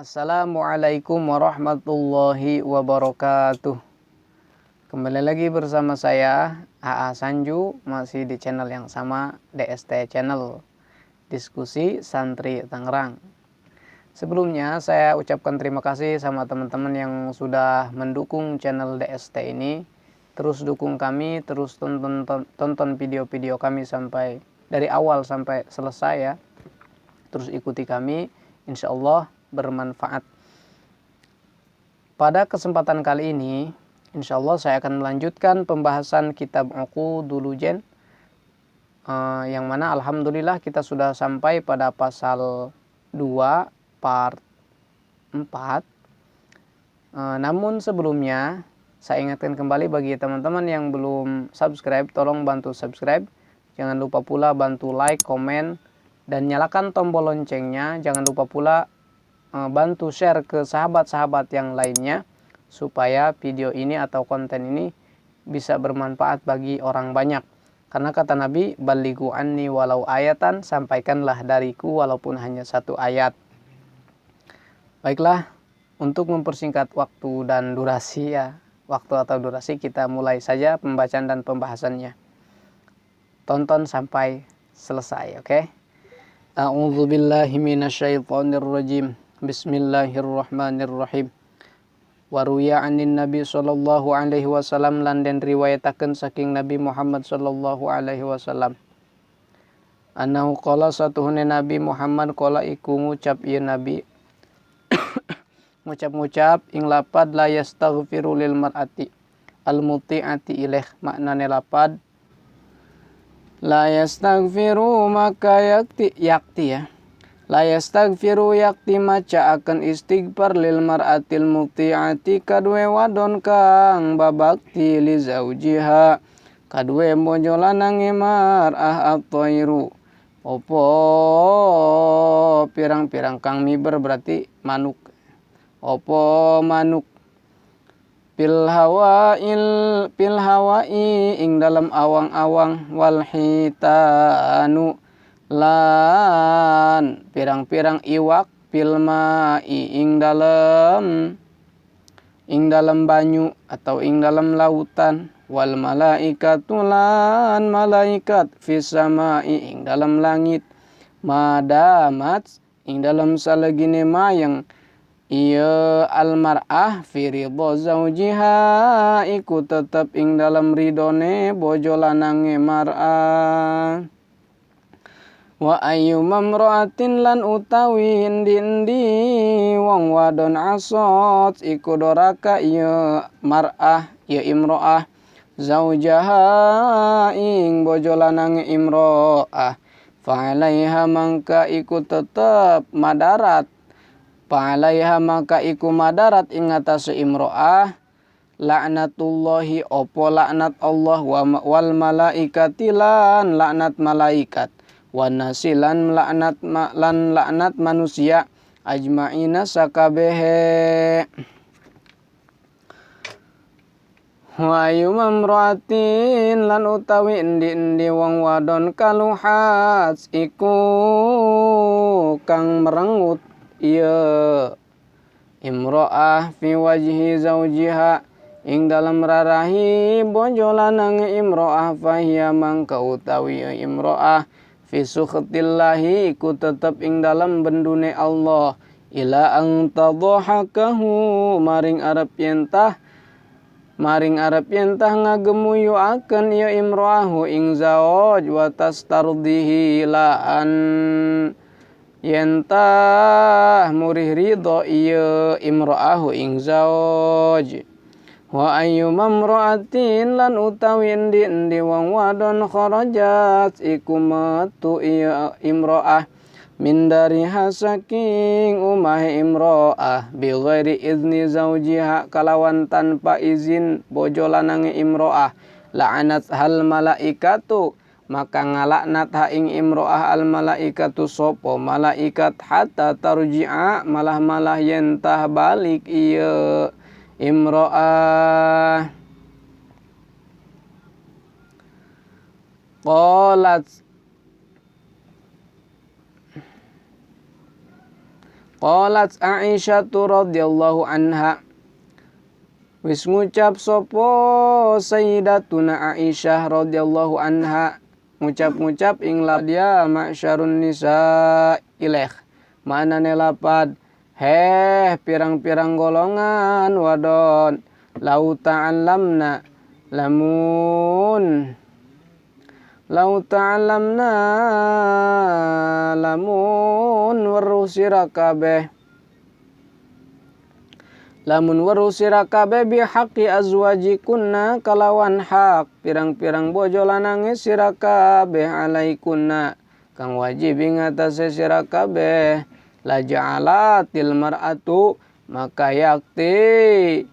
Assalamualaikum warahmatullahi wabarakatuh. Kembali lagi bersama saya AA Sanju, masih di channel yang sama, DST Channel, Diskusi Santri Tangerang. Sebelumnya saya ucapkan terima kasih sama teman-teman yang sudah mendukung channel DST ini. Terus dukung kami, terus tonton video-video kami sampai dari awal sampai selesai ya. Terus ikuti kami, insya Allah bermanfaat. Pada kesempatan kali ini, insya Allah saya akan melanjutkan pembahasan kitab Uqudul Jen, yang mana alhamdulillah kita sudah sampai pada pasal 2 part 4. Namun sebelumnya saya ingatkan kembali bagi teman-teman yang belum subscribe, tolong bantu subscribe. Jangan lupa pula bantu like, komen, dan nyalakan tombol loncengnya. Jangan lupa pula bantu share ke sahabat-sahabat yang lainnya supaya video ini atau konten ini bisa bermanfaat bagi orang banyak. Karena kata Nabi, balighu anni walau ayatan, sampaikanlah dariku walaupun hanya satu ayat. Baiklah, untuk mempersingkat waktu dan durasi ya, waktu atau durasi, kita mulai saja pembacaan dan pembahasannya. Tonton sampai selesai, oke? A'udzubillahi minasyaitonirrajim. Bismillahirrahmanirrahim. Waruya anin Nabi sallallahu alaihi wasallam, lan den riwayataken saking Nabi Muhammad sallallahu alaihi wasallam. Annahu qala, satuhune Nabi Muhammad qala iku ngucap ieu Nabi ngucap ing lapad la yastaghfiru lil mar'ati al muti'ati ilaih. Maknane lapad la yastaghfiru maka yakti ya. La yastaghfiru yakti maca akan istighfar lil mar'atil muti'ati kadue wadon kang babakti li zaujiha kadue bojo lanang mar'ah at-thairu. Opo pirang-pirang kang miber berarti manuk. Opo manuk pil hawai ing dalam awang-awang, wal hitanu lan pirang-pirang iwak, pilmai ing dalam banyu atau ing dalam lautan, wal malaikatu lan malaikat fis samai ing dalam langit, madamat ing dalam salegine mayang iya almar'ah fi ridho zaujiha iku tetep ing dalam ridone bojo lanange mar'ah. Wa ayyu mamra'atin lan utawi ndi wong wadon asot iku doraka ya mar'ah ya imro'ah zaujaha ing bojo lanange imro'ah, fa'alaiha mangka iku tetep madarat, fa'alaiha maka iku madarat ing atase imro'ah laknatullahi opo laknat Allah wal malaikati lan laknat malaikat, wanasilan laknat manusia ajma'ina sakabehe. Wa yumamratin lan utawi endi wong wadon kaluhat iku kang merengut iya imro'ah fi wajhi zaujiha ing dalam rarahi bojo lanange imro'ah, fahiya mangka utawi imro'ah fi sukhtillahi iku tetep ing dalam bendune Allah, ila ang tadhahakahu maring arep yentah ngagemuyu akan ya imro'ahu ing zawaj, wa tastardihi laan yentah murih ridho iya imro'ahu ing zawaj. Wa ayyu mamra'atin lan utawi endi wong wadon kharajat iku metu iya imro'ah min dariha saking umahe imro'ah bi ghairi izni zaujiha kalawan tanpa izin bojo lanange imro'ah, la'anat hal malaikatu maka ngalaknat ha ing imro'ah al malaikatu sopo malaikat hatta tarji'a malah yentah balik iya imro'ah. Qalat Aisyah radhiyallahu anha, wis ngucap sopo Sayyidatuna Aisyah radhiyallahu anha, ngucap-ngucap ing dia ma'syarun nisa ilaih, maknane lapad heh pirang-pirang golongan wadon, lau ta'allamna lamun weruh sira kabeh bihaqqi azwajikunna kalawan hak pirang-pirang bojo lanange sira kabeh alaikunna kang wajib ing atase sira kabeh, la ja'alatil mar'atu maka yakti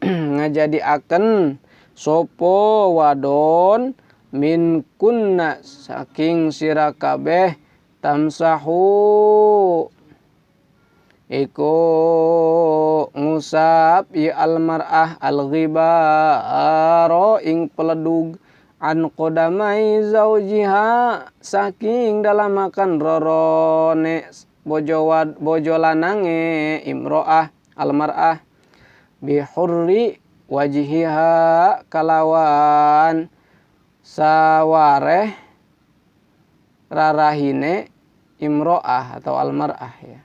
ngajadiaken sopo wadon min kunna saking sira kabeh tamsahu iku ngusap ya almar'ah al-ghibaro ing peledug an qodamai zaujiha saking dalam makan rorone bojo lanange imro'ah almar'ah bihurri wajihiha kalawan sawareh rarahine imro'ah atau almar'ah ya.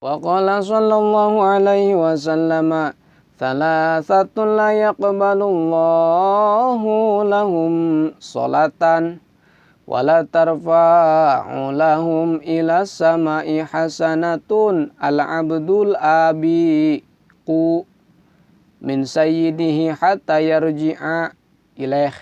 Wa qala sallallahu alaihi wasallam, thalathatun la yaqbalullahu lahum sholatan wa la tarfa'u lahum ila sama'i hasanatun al-abdul abiqu min sayyidihi hatta yarji'a ilaih.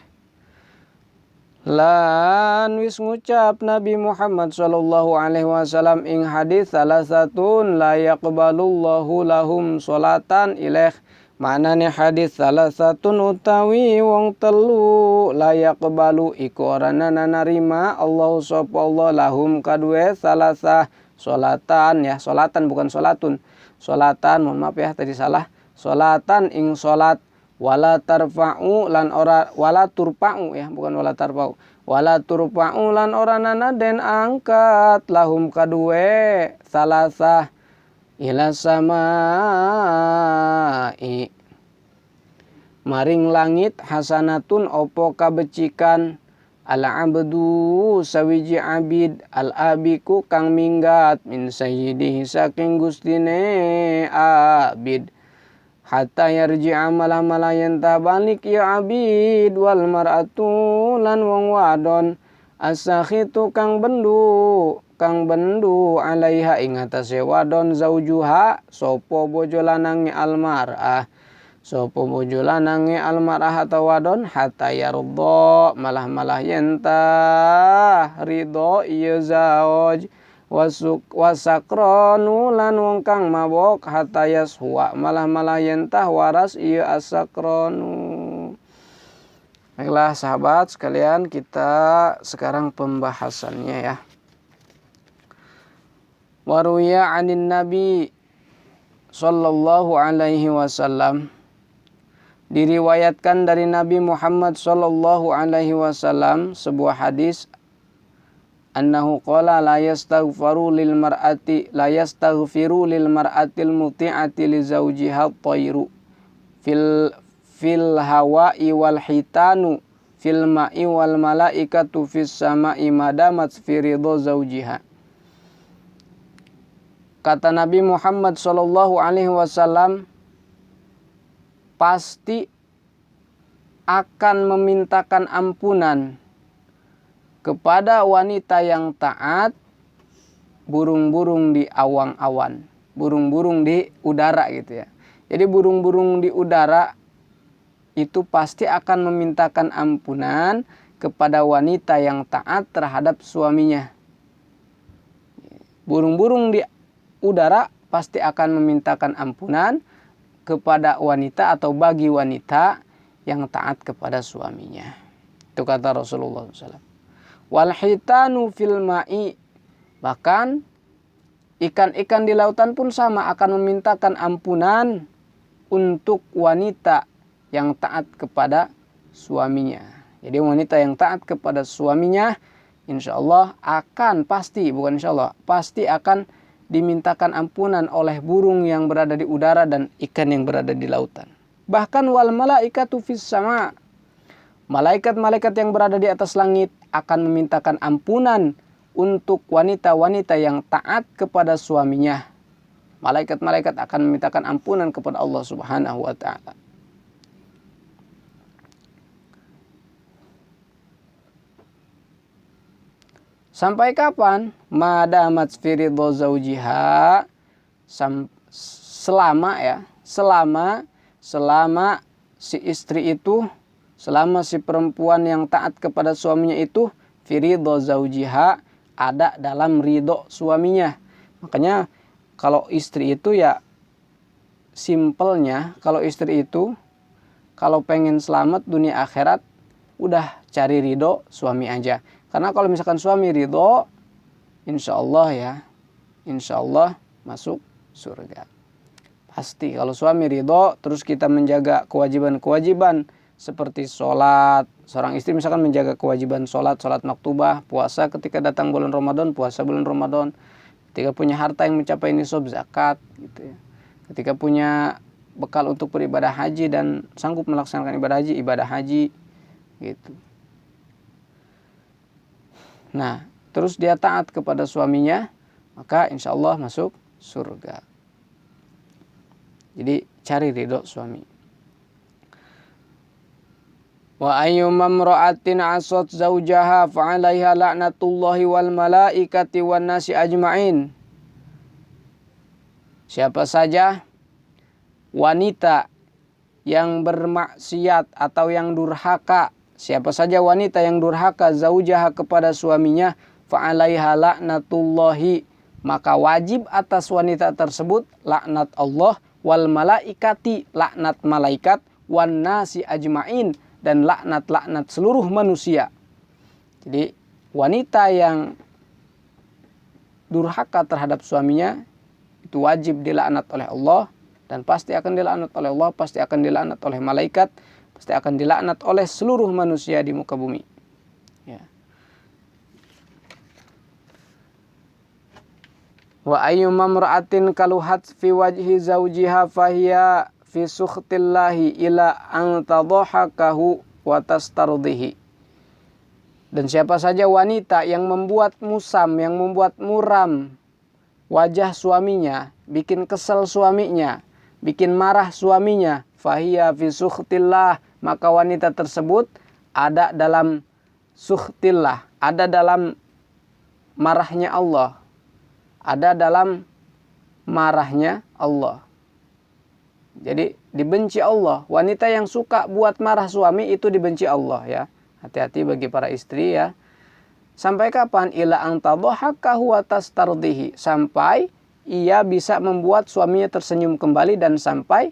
Lan wis ngucap Nabi Muhammad sallallahu alaihi wasallam ing hadis salasatun la yaqbalullahu lahum sholatan ilaih, manane hadis salasatun utawi wong telu la yaqbalu iku orana narima Allah sapa Allah lahum kadue salasah sholatan ya, sholatan bukan sholatun, sholatan mohon maaf ya tadi salah, sholatan ing sholat, wala tarfa'u lan ora, wala turfa'u ya bukan wala tarfa'u, wala turfa'u lan ora nana den angkat lahum kadue salasah ila samai maring langit hasanatun opo kabecikan ala abdu sawiji abid al abiku kang minggat min sayyidihi saking gustine abid hatta yarji'a malah yentah balik ya abid wal mar'atu lan wong wadon asakhitu kang bendu alaiha ing atase wadon zaujuha sopo bojo lanange almar'ah, sopo bojo lanange almar'ah atau wadon hatta yardo malah yentah ridho iya zawaj wasakronu lan wong kang mabok hatta yaswa malah yentah waras iya asakronu. Baiklah sahabat sekalian, kita sekarang pembahasannya ya. Waruya anin Nabi sallallahu alaihi wasallam, diriwayatkan dari Nabi Muhammad sallallahu alaihi wasallam sebuah hadis, annahu qala la yastaghfiru lil mar'atil muti'ati li zawjiha at-tayru fil hawa'i wal hitanu fil ma'i wal malaikatu fis sama'i madamat fi ridho zawjiha. Kata Nabi Muhammad sallallahu alaihi wasallam, pasti akan memintakan ampunan kepada wanita yang taat burung-burung di awang-awan, burung-burung di udara gitu ya. Jadi burung-burung di udara itu pasti akan memintakan ampunan kepada wanita yang taat terhadap suaminya. Burung-burung di udara pasti akan memintakan ampunan kepada wanita atau bagi wanita yang taat kepada suaminya. Itu kata Rasulullah SAW. Wal hitanu fil ma'i, bahkan ikan-ikan di lautan pun sama akan memintakan ampunan untuk wanita yang taat kepada suaminya. Jadi wanita yang taat kepada suaminya insya Allah akan pasti, bukan insya Allah, pasti akan dimintakan ampunan oleh burung yang berada di udara dan ikan yang berada di lautan. Bahkan wal malaikatu fis sama, malaikat-malaikat yang berada di atas langit akan memintakan ampunan untuk wanita-wanita yang taat kepada suaminya. Malaikat-malaikat akan memintakan ampunan kepada Allah Subhanahu wa taala. Sampai kapan? Madamat firidho zaujiha, selama si istri itu, selama si perempuan yang taat kepada suaminya itu firidho zaujiha, ada dalam ridho suaminya. Makanya kalau istri itu ya simpelnya, kalau istri itu kalau pengen selamat dunia akhirat udah cari ridho suami aja. Karena kalau misalkan suami ridho, insya Allah masuk surga. Pasti kalau suami ridho, terus kita menjaga kewajiban-kewajiban seperti sholat. Seorang istri misalkan menjaga kewajiban sholat maktubah, puasa ketika datang bulan Ramadan, puasa bulan Ramadan. Ketika punya harta yang mencapai nisab zakat, gitu ya. Ketika punya bekal untuk beribadah haji dan sanggup melaksanakan ibadah haji, gitu. Nah, terus dia taat kepada suaminya, maka insya Allah masuk surga. Jadi cari ridho suami. Wa ayyumam ra'atin asat zaujaha fa'alaiha la'natullahi wal malaikati wan nasi ajma'in. Siapa saja wanita yang bermaksiat atau yang durhaka, siapa saja wanita yang durhaka zaujaha kepada suaminya, fa'alaiha la'natullahi, maka wajib atas wanita tersebut laknat Allah, wal malaikati, laknat malaikat, wan nasi ajma'in, dan laknat seluruh manusia. Jadi wanita yang durhaka terhadap suaminya itu wajib dilaknat oleh Allah, dan pasti akan dilaknat oleh Allah, pasti akan dilaknat oleh malaikat, pasti akan dilaknat oleh seluruh manusia di muka bumi. Ya. Wa ayyuma imra'atin kaluhat fi wajhi zawjiha fahiya fi sukhtillahi ila an tadhahakahu wa tastardihi. Dan siapa saja wanita yang membuat musam, yang membuat muram wajah suaminya, bikin kesel suaminya, bikin marah suaminya, fahiya fi sukhtillah, maka wanita tersebut ada dalam sukhtillah, ada dalam marahnya Allah, ada dalam marahnya Allah. Jadi dibenci Allah. Wanita yang suka buat marah suami itu dibenci Allah, ya. Hati-hati bagi para istri, ya. Sampai kapan? Ila an tadhahakahu wa tastardihi, sampai ia bisa membuat suaminya tersenyum kembali dan sampai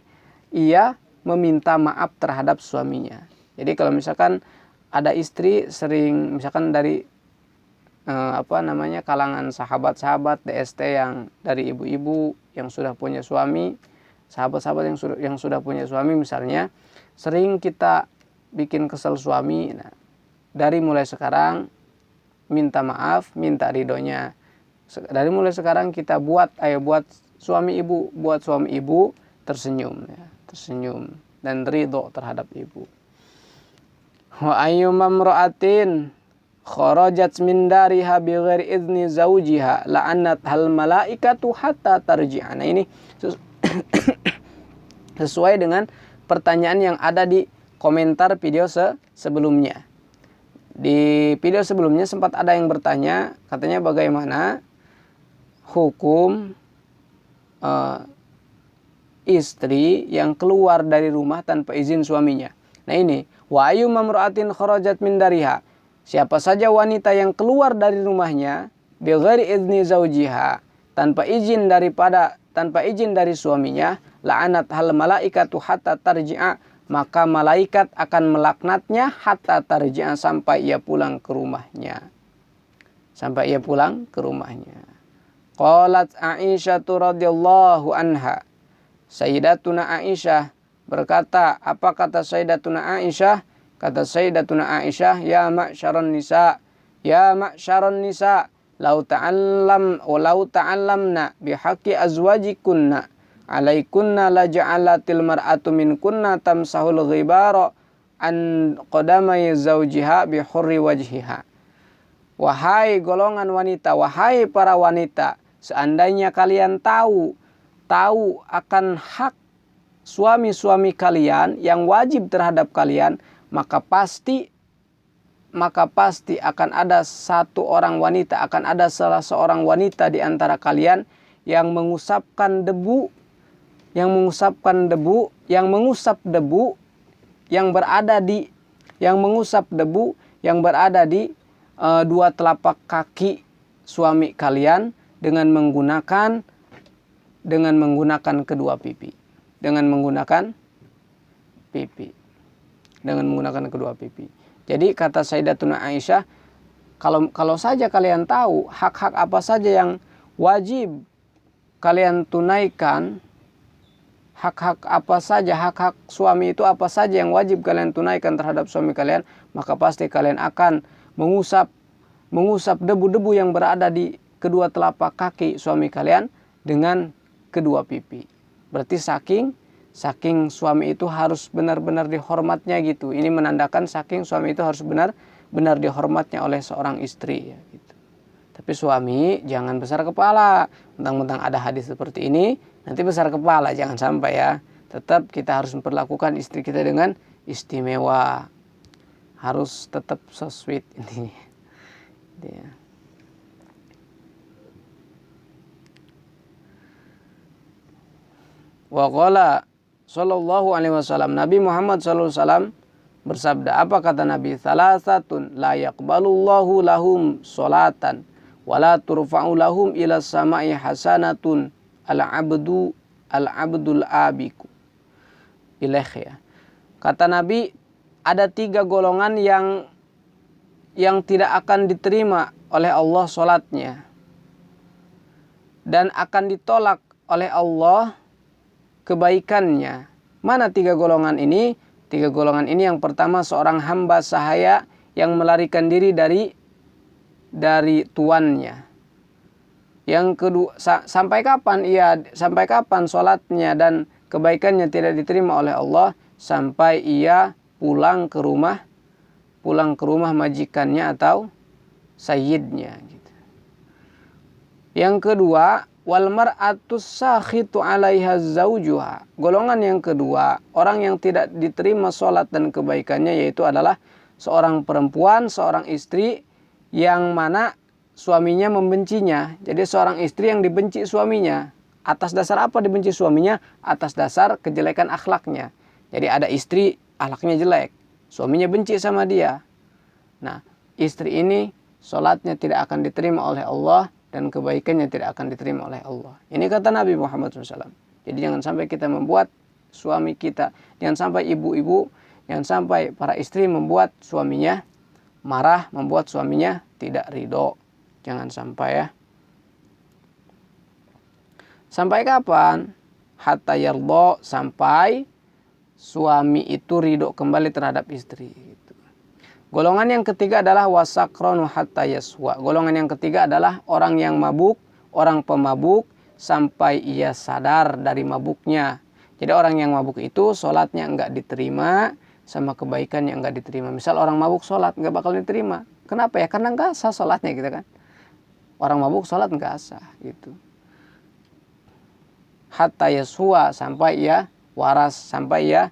ia meminta maaf terhadap suaminya. Jadi kalau misalkan ada istri sering misalkan dari kalangan sahabat-sahabat DST yang dari ibu-ibu yang sudah punya suami, sahabat-sahabat yang sudah punya suami misalnya, sering kita bikin kesel suami. Nah, dari mulai sekarang minta maaf, minta ridhonya. Dari mulai sekarang kita buat suami ibu tersenyum, ya, tersenyum dan ridho terhadap ibu. Wa ayyuma imra'atin kharajat min dariha bighairi idzni zawjiha la'annat hal malaikatu hatta tarji'a. Nah, ini sesuai dengan pertanyaan yang ada di komentar video sebelumnya. Di video sebelumnya sempat ada yang bertanya, katanya bagaimana hukum istri yang keluar dari rumah tanpa izin suaminya. Nah ini, wa ayyuma imra'atin kharajat min dariha, siapa saja wanita yang keluar dari rumahnya bighairi idzni zawjiha, tanpa izin dari suaminya, la'anat hal malaikatu hatta tarji'a, maka malaikat akan melaknatnya hatta tarji'a, sampai ia pulang ke rumahnya. Sampai ia pulang ke rumahnya. Qalat Aisyah radhiyallahu anha, Sayyidatuna Aisyah berkata, apa kata Sayyidatuna Aisyah? Kata Sayyidatuna Aisyah, ya ma'syaran nisa, Ya ma'syaron nisa, lau ta'allamna bihaqqi azwajikunna alaikunna la ja'alatil mar'atu minkunna tamsahul ghibara an qadamai zawjiha bi hurri wajhiha. Wahai golongan wanita, wahai para wanita, seandainya kalian tahu akan hak suami-suami kalian yang wajib terhadap kalian, maka pasti akan ada satu orang wanita, akan ada salah seorang wanita di antara kalian yang mengusap debu yang berada di dua telapak kaki suami kalian dengan menggunakan kedua pipi. Dengan menggunakan kedua pipi. Jadi kata Sayyidatuna Aisyah, kalau saja kalian tahu hak-hak apa saja yang wajib kalian tunaikan, hak-hak suami itu apa saja yang wajib kalian tunaikan terhadap suami kalian, maka pasti kalian akan mengusap debu-debu yang berada di kedua telapak kaki suami kalian dengan kedua pipi. Berarti saking suami itu harus benar-benar dihormatnya gitu. Ini menandakan saking suami itu harus benar-benar dihormatnya oleh seorang istri ya, gitu. Tapi suami jangan besar kepala. Mentang-mentang ada hadis seperti ini, nanti besar kepala, jangan sampai ya. Tetap kita harus memperlakukan istri kita dengan istimewa. Harus tetap so sweet intinya. Ya. Wa qala sallallahu alaihi wasallam, Nabi Muhammad sallallahu alaihi wasallam bersabda, apa kata Nabi? Salasatun la yaqbalullahu lahum sholatan wa la turfa'u lahum ila samai hasanatun al-abdul abiku. Ilaih ya. Kata Nabi, ada 3 golongan yang tidak akan diterima oleh Allah sholatnya dan akan ditolak oleh Allah kebaikannya. Mana 3 golongan ini? 3 golongan ini yang pertama, seorang hamba sahaya yang melarikan diri dari tuannya. Yang kedua, sampai kapan sholatnya dan kebaikannya tidak diterima oleh Allah? Sampai ia pulang ke rumah majikannya atau sayyidnya gitu. Yang kedua, wal mar'atus sakhitu 'alaiha zaujuha. Golongan yang kedua, orang yang tidak diterima sholat dan kebaikannya yaitu adalah seorang perempuan, seorang istri yang mana suaminya membencinya. Jadi seorang istri yang dibenci suaminya. Atas dasar apa dibenci suaminya? Atas dasar kejelekan akhlaknya. Jadi ada istri akhlaknya jelek, suaminya benci sama dia. Nah, istri ini sholatnya tidak akan diterima oleh Allah dan kebaikannya tidak akan diterima oleh Allah. Ini kata Nabi Muhammad SAW. Jadi jangan sampai kita membuat suami kita, jangan sampai ibu-ibu, jangan sampai para istri membuat suaminya marah, membuat suaminya tidak ridho. Jangan sampai ya. Sampai kapan? Hatta yardha, sampai suami itu ridho kembali terhadap istri. Golongan yang ketiga adalah wasakronu hatta yaswa. Golongan yang ketiga adalah orang yang mabuk, orang pemabuk sampai ia sadar dari mabuknya. Jadi orang yang mabuk itu sholatnya enggak diterima, sama kebaikannya enggak diterima. Misal orang mabuk sholat enggak bakal diterima. Kenapa ya? Karena enggak sah sholatnya gitu kan. Orang mabuk sholat enggak sah gitu. Hatta yaswa, sampai ia waras, sampai ia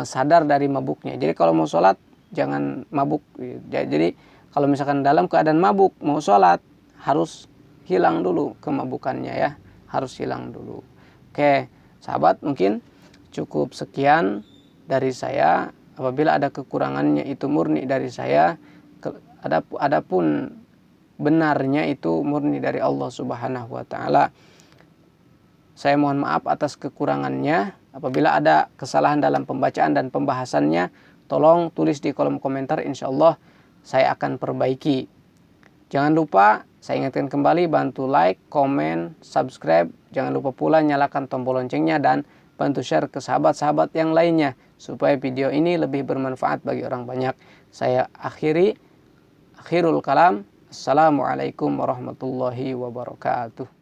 sadar dari mabuknya. Jadi kalau mau sholat jangan mabuk. Jadi kalau misalkan dalam keadaan mabuk mau sholat, harus hilang dulu kemabukannya ya, harus hilang dulu. Oke sahabat, mungkin cukup sekian dari saya. Apabila ada kekurangannya itu murni dari saya, adapun benarnya itu murni dari Allah Subhanahu wa taala. Saya mohon maaf atas kekurangannya. Apabila ada kesalahan dalam pembacaan dan pembahasannya, tolong tulis di kolom komentar, insya Allah saya akan perbaiki. Jangan lupa, saya ingatkan kembali, bantu like, komen, subscribe. Jangan lupa pula nyalakan tombol loncengnya dan bantu share ke sahabat-sahabat yang lainnya supaya video ini lebih bermanfaat bagi orang banyak. Saya akhiri. Akhirul kalam. Assalamualaikum warahmatullahi wabarakatuh.